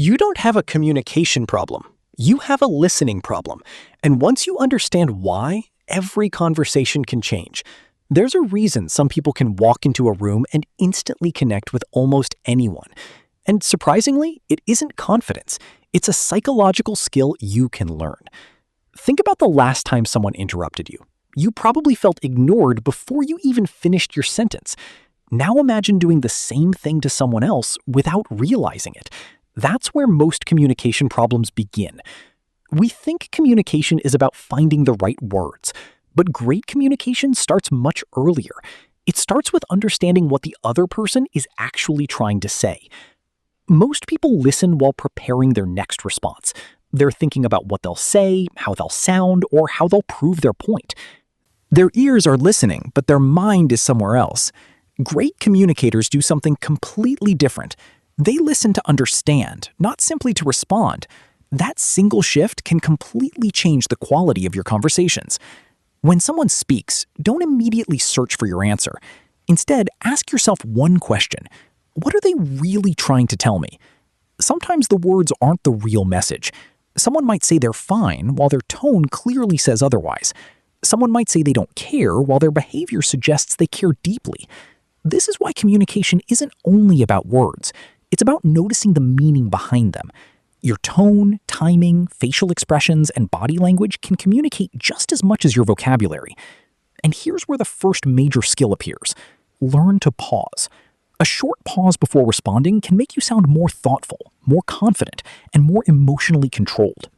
You don't have a communication problem. You have a listening problem. And once you understand why, every conversation can change. There's a reason some people can walk into a room and instantly connect with almost anyone. And surprisingly, it isn't confidence. It's a psychological skill you can learn. Think about the last time someone interrupted you. You probably felt ignored before you even finished your sentence. Now imagine doing the same thing to someone else without realizing it. That's where most communication problems begin. We think communication is about finding the right words, but great communication starts much earlier. It starts with understanding what the other person is actually trying to say. Most people listen while preparing their next response. They're thinking about what they'll say, how they'll sound, or how they'll prove their point. Their ears are listening, but their mind is somewhere else. Great communicators do something completely different. They listen to understand, not simply to respond. That single shift can completely change the quality of your conversations. When someone speaks, don't immediately search for your answer. Instead, ask yourself one question. What are they really trying to tell me? Sometimes the words aren't the real message. Someone might say they're fine while their tone clearly says otherwise. Someone might say they don't care while their behavior suggests they care deeply. This is why communication isn't only about words. It's about noticing the meaning behind them. Your tone, timing, facial expressions, and body language can communicate just as much as your vocabulary. And here's where the first major skill appears. Learn to pause. A short pause before responding can make you sound more thoughtful, more confident, and more emotionally controlled.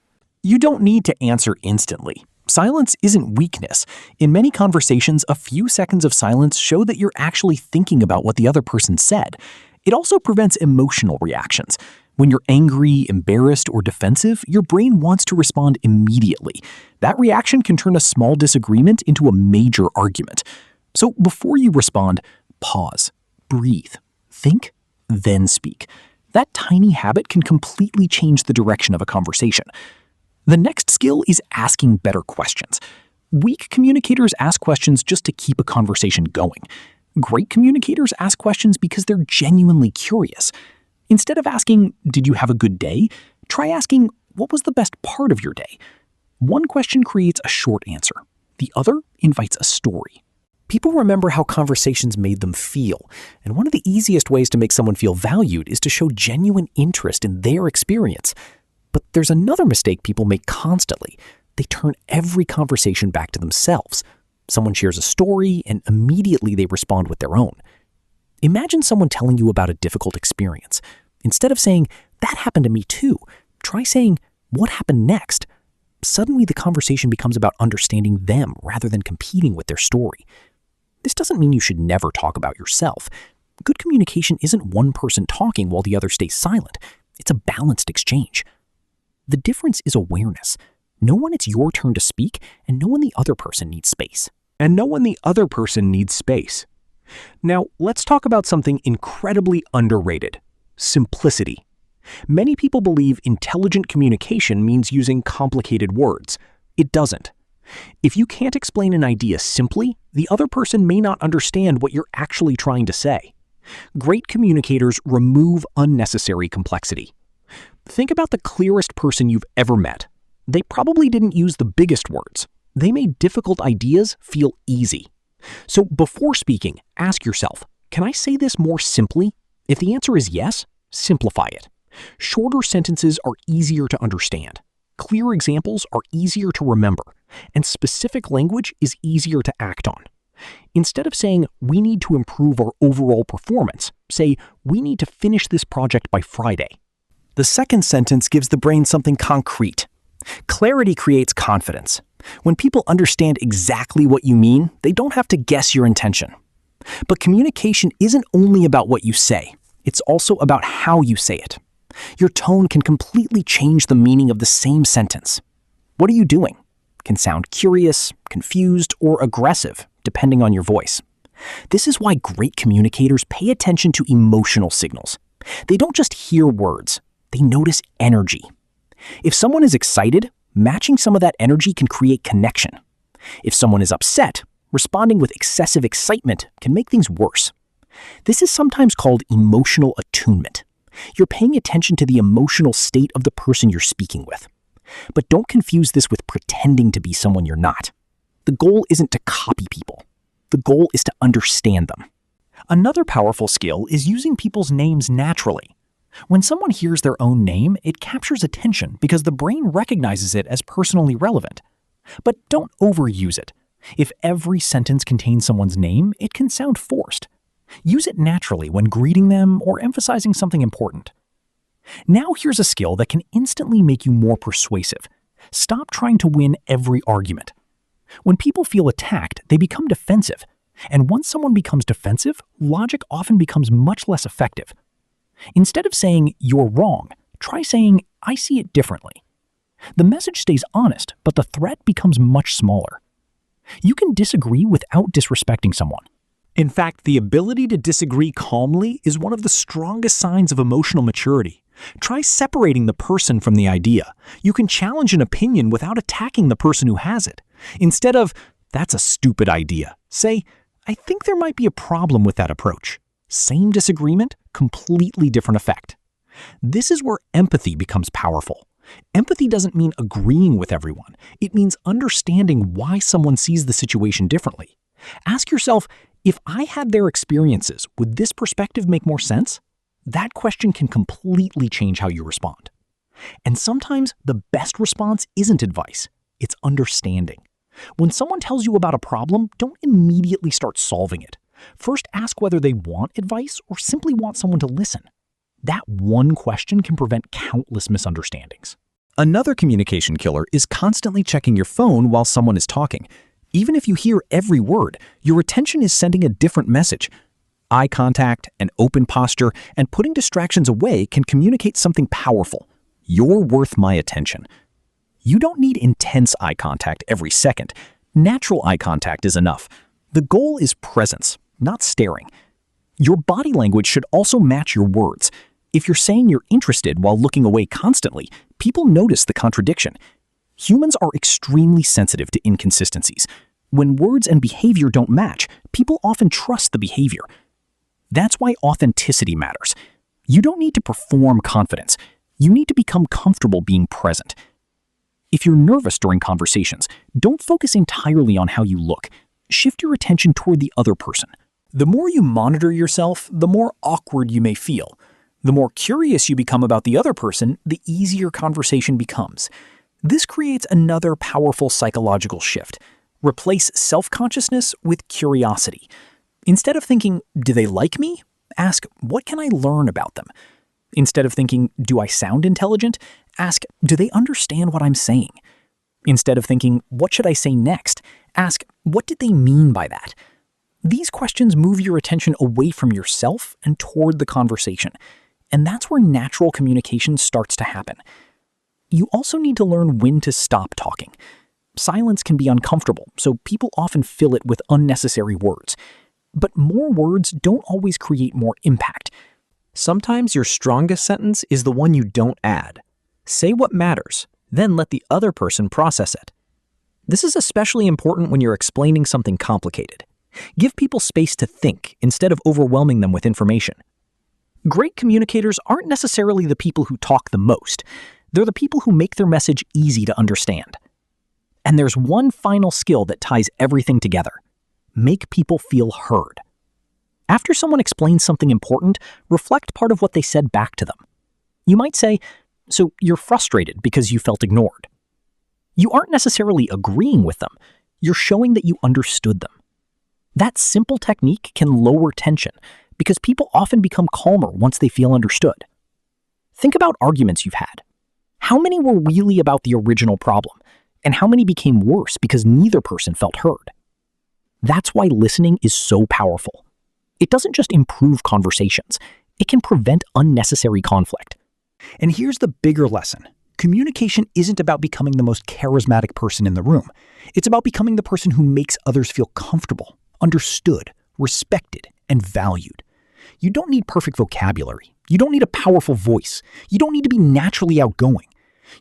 You don't need to answer instantly. Silence isn't weakness. In many conversations, a few seconds of silence show that you're actually thinking about what the other person said. It also prevents emotional reactions. When you're angry, embarrassed, or defensive, your brain wants to respond immediately. That reaction can turn a small disagreement into a major argument. So before you respond, pause, breathe, think, then speak. That tiny habit can completely change the direction of a conversation. The next skill is asking better questions. Weak communicators ask questions just to keep a conversation going. Great communicators ask questions because they're genuinely curious. Instead of asking, "Did you have a good day?" try asking, "What was the best part of your day?" One question creates a short answer. The other invites a story. People remember how conversations made them feel, and one of the easiest ways to make someone feel valued is to show genuine interest in their experience. But there's another mistake people make constantly. They turn every conversation back to themselves. Someone shares a story, and immediately they respond with their own. Imagine someone telling you about a difficult experience. Instead of saying, "That happened to me too," try saying, "What happened next?" Suddenly the conversation becomes about understanding them rather than competing with their story. This doesn't mean you should never talk about yourself. Good communication isn't one person talking while the other stays silent. It's a balanced exchange. The difference is awareness. Know when it's your turn to speak, and know when the other person needs space. Now, let's talk about something incredibly underrated: simplicity. Many people believe intelligent communication means using complicated words. It doesn't. If you can't explain an idea simply, the other person may not understand what you're actually trying to say. Great communicators remove unnecessary complexity. Think about the clearest person you've ever met. They probably didn't use the biggest words. They made difficult ideas feel easy. So before speaking, ask yourself, can I say this more simply? If the answer is yes, simplify it. Shorter sentences are easier to understand. Clear examples are easier to remember, and specific language is easier to act on. Instead of saying, "We need to improve our overall performance," say, "We need to finish this project by Friday." The second sentence gives the brain something concrete. Clarity creates confidence. When people understand exactly what you mean, they don't have to guess your intention. But communication isn't only about what you say. It's also about how you say it. Your tone can completely change the meaning of the same sentence. "What are you doing?" can sound curious, confused, or aggressive, depending on your voice. This is why great communicators pay attention to emotional signals. They don't just hear words, they notice energy. If someone is excited, matching some of that energy can create connection. If someone is upset, responding with excessive excitement can make things worse. This is sometimes called emotional attunement. You're paying attention to the emotional state of the person you're speaking with. But don't confuse this with pretending to be someone you're not. The goal isn't to copy people. The goal is to understand them. Another powerful skill is using people's names naturally. When someone hears their own name, it captures attention because the brain recognizes it as personally relevant. But don't overuse it. If every sentence contains someone's name, it can sound forced. Use it naturally when greeting them or emphasizing something important. Now here's a skill that can instantly make you more persuasive. Stop trying to win every argument. When people feel attacked, they become defensive. And once someone becomes defensive, logic often becomes much less effective. Instead of saying, "You're wrong," try saying, "I see it differently." The message stays honest, but the threat becomes much smaller. You can disagree without disrespecting someone. In fact, the ability to disagree calmly is one of the strongest signs of emotional maturity. Try separating the person from the idea. You can challenge an opinion without attacking the person who has it. Instead of, "That's a stupid idea," say, "I think there might be a problem with that approach." Same disagreement, completely different effect. This is where empathy becomes powerful. Empathy doesn't mean agreeing with everyone. It means understanding why someone sees the situation differently. Ask yourself, if I had their experiences, would this perspective make more sense? That question can completely change how you respond. And sometimes the best response isn't advice, it's understanding. When someone tells you about a problem, don't immediately start solving it. First, ask whether they want advice or simply want someone to listen. That one question can prevent countless misunderstandings. Another communication killer is constantly checking your phone while someone is talking. Even if you hear every word, your attention is sending a different message. Eye contact, an open posture, and putting distractions away can communicate something powerful. You're worth my attention. You don't need intense eye contact every second. Natural eye contact is enough. The goal is presence, not staring. Your body language should also match your words. If you're saying you're interested while looking away constantly, people notice the contradiction. Humans are extremely sensitive to inconsistencies. When words and behavior don't match, people often trust the behavior. That's why authenticity matters. You don't need to perform confidence. You need to become comfortable being present. If you're nervous during conversations, don't focus entirely on how you look. Shift your attention toward the other person. The more you monitor yourself, the more awkward you may feel. The more curious you become about the other person, the easier conversation becomes. This creates another powerful psychological shift. Replace self-consciousness with curiosity. Instead of thinking, "Do they like me?" ask, "What can I learn about them?" Instead of thinking, "Do I sound intelligent?" ask, "Do they understand what I'm saying?" Instead of thinking, "What should I say next?" ask, "What did they mean by that?" These questions move your attention away from yourself and toward the conversation. And that's where natural communication starts to happen. You also need to learn when to stop talking. Silence can be uncomfortable, so people often fill it with unnecessary words. But more words don't always create more impact. Sometimes your strongest sentence is the one you don't add. Say what matters, then let the other person process it. This is especially important when you're explaining something complicated. Give people space to think instead of overwhelming them with information. Great communicators aren't necessarily the people who talk the most. They're the people who make their message easy to understand. And there's one final skill that ties everything together. Make people feel heard. After someone explains something important, reflect part of what they said back to them. You might say, "So you're frustrated because you felt ignored." You aren't necessarily agreeing with them. You're showing that you understood them. That simple technique can lower tension because people often become calmer once they feel understood. Think about arguments you've had. How many were really about the original problem, and how many became worse because neither person felt heard? That's why listening is so powerful. It doesn't just improve conversations, it can prevent unnecessary conflict. And here's the bigger lesson. Communication isn't about becoming the most charismatic person in the room. It's about becoming the person who makes others feel comfortable, understood, respected, and valued. You don't need perfect vocabulary. You don't need a powerful voice. You don't need to be naturally outgoing.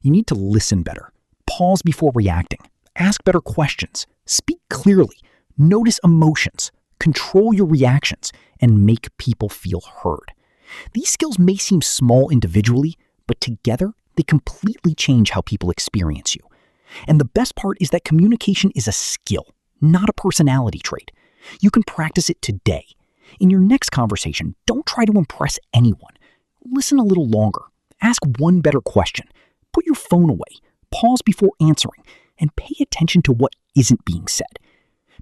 You need to listen better, pause before reacting, ask better questions, speak clearly, notice emotions, control your reactions, and make people feel heard. These skills may seem small individually, but together they completely change how people experience you. And the best part is that communication is a skill, not a personality trait. You can practice it today. In your next conversation, don't try to impress anyone. Listen a little longer. Ask one better question. Put your phone away. Pause before answering. And pay attention to what isn't being said.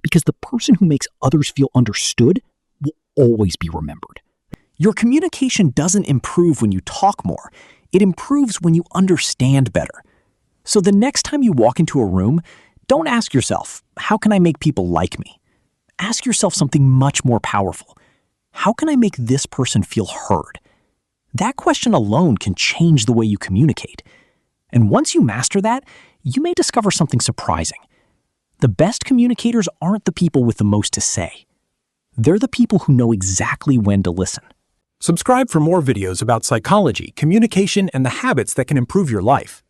Because the person who makes others feel understood will always be remembered. Your communication doesn't improve when you talk more. It improves when you understand better. So the next time you walk into a room, don't ask yourself, how can I make people like me? Ask yourself something much more powerful. How can I make this person feel heard? That question alone can change the way you communicate. And once you master that, you may discover something surprising. The best communicators aren't the people with the most to say. They're the people who know exactly when to listen. Subscribe for more videos about psychology, communication, and the habits that can improve your life.